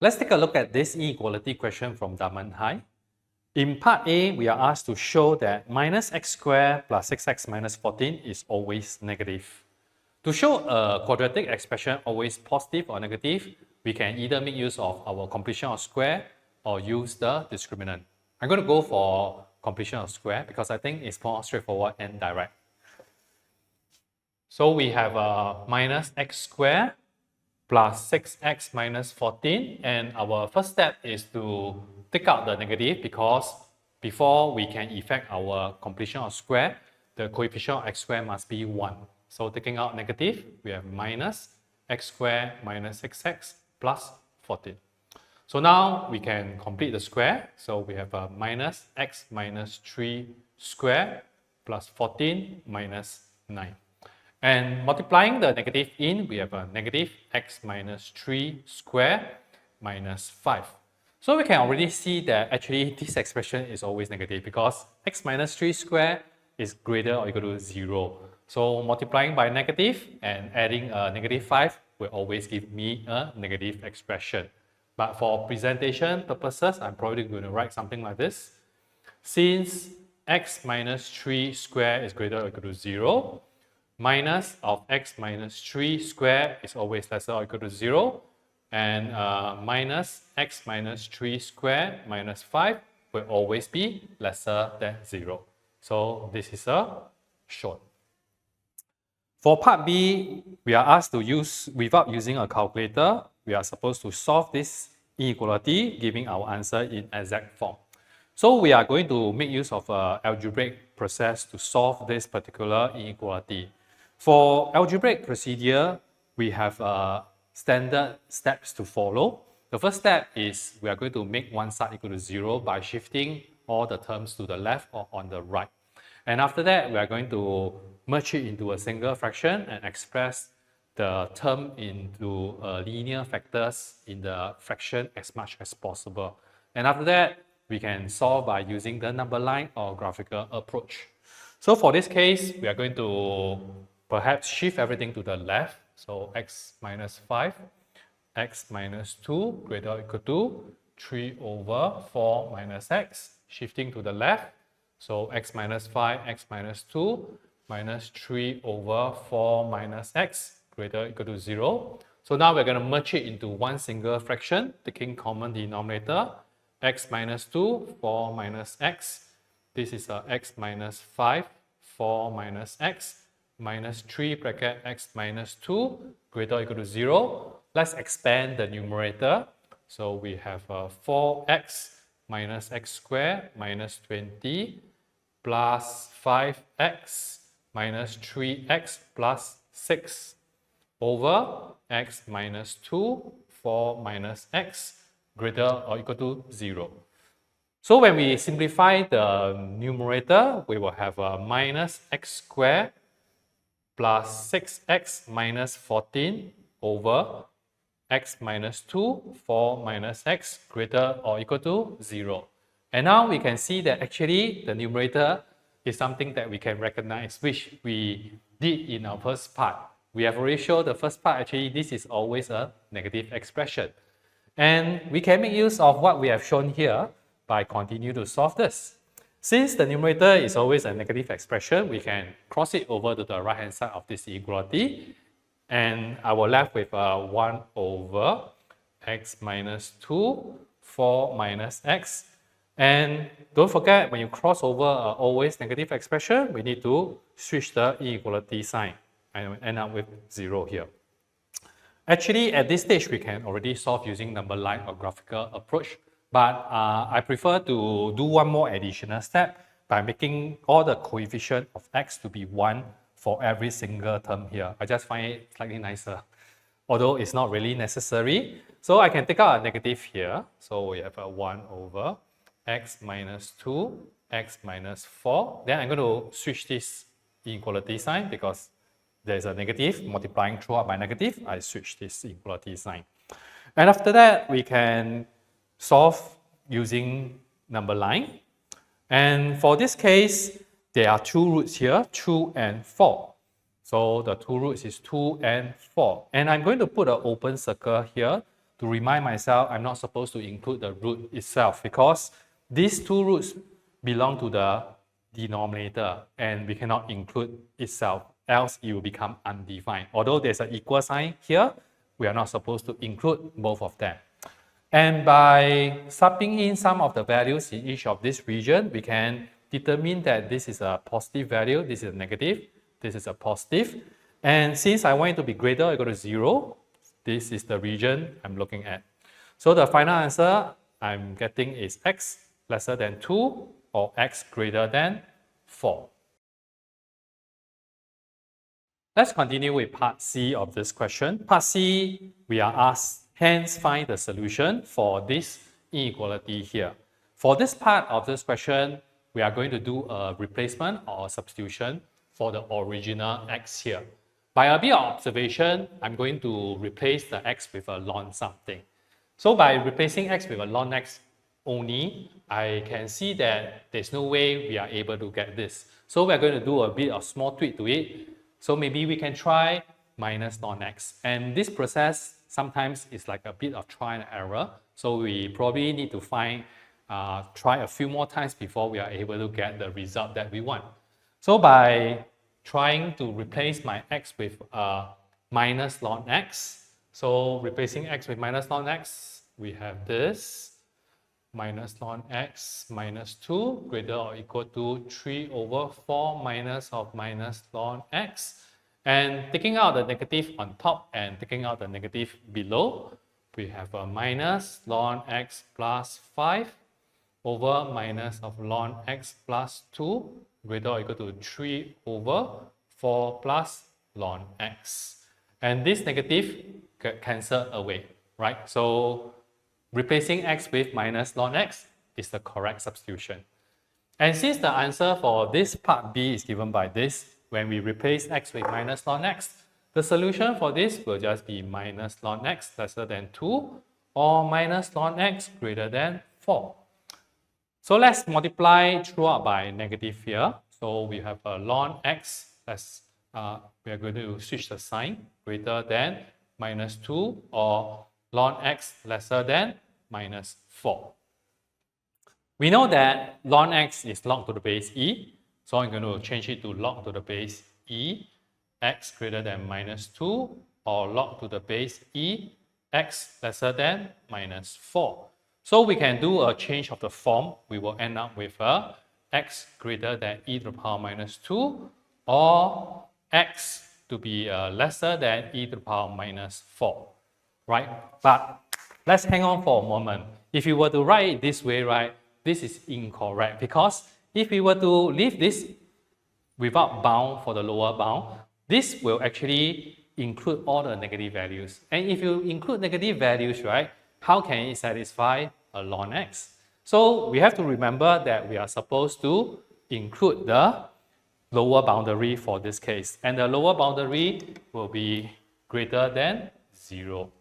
Let's take a look at this inequality question from Dunman High. In part A, we are asked to show that minus x squared plus 6x minus 14 is always negative. To show a quadratic expression always positive or negative, we can either make use of our completion of square or use the discriminant. I'm going to go for completion of square because I think it's more straightforward and direct. So we have minus x squared plus 6x minus 14, and our first step is to take out the negative because before we can effect our completion of square, the coefficient of x squared must be 1. So taking out negative, we have minus x squared minus 6x plus 14. So now we can complete the square. So we have a minus x minus 3 squared plus 14 minus 9. And multiplying the negative in, we have a negative x minus 3 squared minus 5. So we can already see that actually this expression is always negative because x minus 3 squared is greater or equal to 0. So multiplying by negative and adding a negative 5 will always give me a negative expression. But for presentation purposes, I'm probably going to write something like this. Since x minus 3 squared is greater or equal to 0, minus of x minus 3 squared is always lesser or equal to 0, and minus x minus 3 squared minus 5 will always be lesser than 0. So this is a short. For part B, we are asked to use, without using a calculator, we are supposed to solve this inequality, giving our answer in exact form. So we are going to make use of an algebraic process to solve this particular inequality. For algebraic procedure, we have standard steps to follow. The first step is we are going to make one side equal to 0 by shifting all the terms to the left or on the right. And after that, we are going to merge it into a single fraction and express the term into linear factors in the fraction as much as possible. And after that, we can solve by using the number line or graphical approach. So for this case, we are going to perhaps shift everything to the left. So x minus 5, x minus 2 greater or equal to 3 over 4 minus x. Shifting to the left. So x minus 5, x minus 2 minus 3 over 4 minus x greater or equal to 0. So now we're going to merge it into one single fraction, taking common denominator. X minus 2, 4 minus x. This is x minus 5, 4 minus x. Minus 3 bracket x minus 2 greater or equal to 0. Let's expand the numerator. So we have 4x minus x squared minus 20 plus 5x minus 3x plus 6 over x minus 2, 4 minus x greater or equal to 0. So when we simplify the numerator, we will have a minus x squared plus 6x minus 14 over x minus 2, 4 minus x greater or equal to 0. And now we can see that actually the numerator is something that we can recognize, which we did in our first part. We have already shown the first part, actually this is always a negative expression. And we can make use of what we have shown here by continuing to solve this. Since the numerator is always a negative expression, we can cross it over to the right hand side of this inequality. And I will left with 1 over x minus 2, 4 minus x. And don't forget, when you cross over always negative expression, we need to switch the inequality sign and end up with 0 here. Actually, at this stage, we can already solve using number line or graphical approach. But I prefer to do one more additional step by making all the coefficient of x to be 1 for every single term here. I just find it slightly nicer, although it's not really necessary. So I can take out a negative here. So we have a 1 over x minus 2, x minus 4. Then I'm going to switch this inequality sign because there's a negative multiplying throughout by negative. I switch this inequality sign. And after that, we can solve using number line. And for this case, there are two roots here, 2 and 4. So the two roots is 2 and 4. And I'm going to put an open circle here to remind myself, I'm not supposed to include the root itself because these two roots belong to the denominator and we cannot include itself, else it will become undefined. Although there's an equal sign here, we are not supposed to include both of them. And by subbing in some of the values in each of this region, we can determine that this is a positive value, this is a negative, this is a positive. And since I want it to be greater or equal to 0, this is the region I'm looking at. So the final answer I'm getting is x lesser than 2 or x greater than 4. Let's continue with part C of this question. Part C, we are asked, hence find the solution for this inequality here. For this part of this question, we are going to do a replacement or a substitution for the original x here. By a bit of observation, I'm going to replace the x with a ln something. So by replacing x with a ln x only, I can see that there's no way we are able to get this. So we're going to do a bit of small tweak to it. So maybe we can try minus ln x. And this process sometimes is like a bit of try and error. So we probably need to try a few more times before we are able to get the result that we want. So by trying to replace my x with minus ln x, so replacing x with minus ln x, we have this minus ln x minus 2 greater or equal to 3 over 4 minus of minus ln x. And taking out the negative on top and taking out the negative below, we have a minus ln x plus 5 over minus of ln x plus 2 greater or equal to 3 over 4 plus ln x. And this negative get cancelled away, right? So replacing x with minus ln x is the correct substitution. And since the answer for this part B is given by this, when we replace x with minus ln x, the solution for this will just be minus ln x lesser than 2 or minus ln x greater than 4. So let's multiply throughout by negative here. So we have a ln x, we are going to switch the sign, greater than minus 2 or ln x lesser than minus 4. We know that ln x is log to the base e, so I'm going to change it to log to the base e, x greater than minus 2 or log to the base e, x lesser than minus 4. So we can do a change of the form. We will end up with a x greater than e to the power minus 2 or x to be lesser than e to the power minus 4, right? But let's hang on for a moment. If you were to write it this way, right, this is incorrect because if we were to leave this without bound for the lower bound, this will actually include all the negative values. And if you include negative values, right, how can it satisfy a ln x? So we have to remember that we are supposed to include the lower boundary for this case. And the lower boundary will be greater than 0.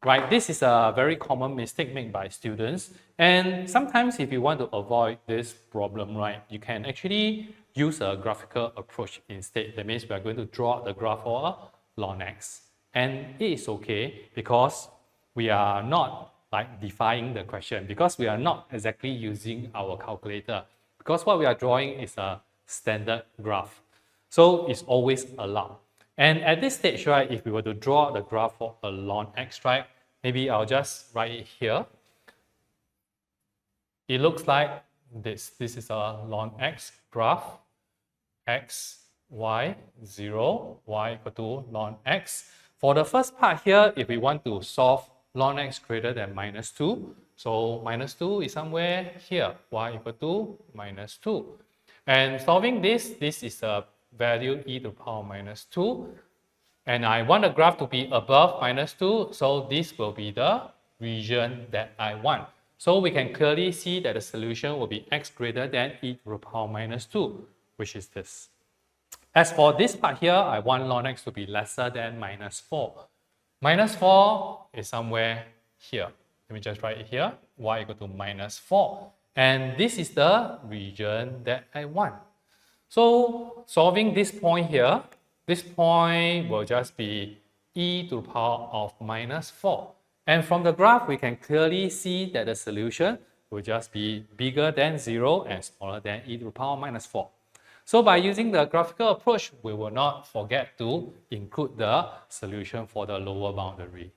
Right, this is a very common mistake made by students. And sometimes if you want to avoid this problem, right, you can actually use a graphical approach instead. That means we are going to draw the graph for a ln x. And it is okay because we are not like defying the question, because we are not exactly using our calculator. Because what we are drawing is a standard graph. So it's always allowed. And at this stage, right, if we were to draw the graph for a ln x, right, maybe I'll just write it here. It looks like this. This is a ln x graph. X, y, 0, y equal to ln x. For the first part here, if we want to solve ln x greater than minus 2, so minus 2 is somewhere here, y equal to minus 2. And solving this is a value e to the power minus 2. And I want the graph to be above minus 2, so this will be the region that I want. So we can clearly see that the solution will be x greater than e to the power minus 2, which is this. As for this part here, I want ln x to be lesser than minus 4. Minus 4 is somewhere here. Let me just write it here, y equal to minus 4. And this is the region that I want. So solving this point here, this point will just be e to the power of minus 4. And from the graph, we can clearly see that the solution will just be bigger than 0 and smaller than e to the power minus 4. So by using the graphical approach, we will not forget to include the solution for the lower boundary.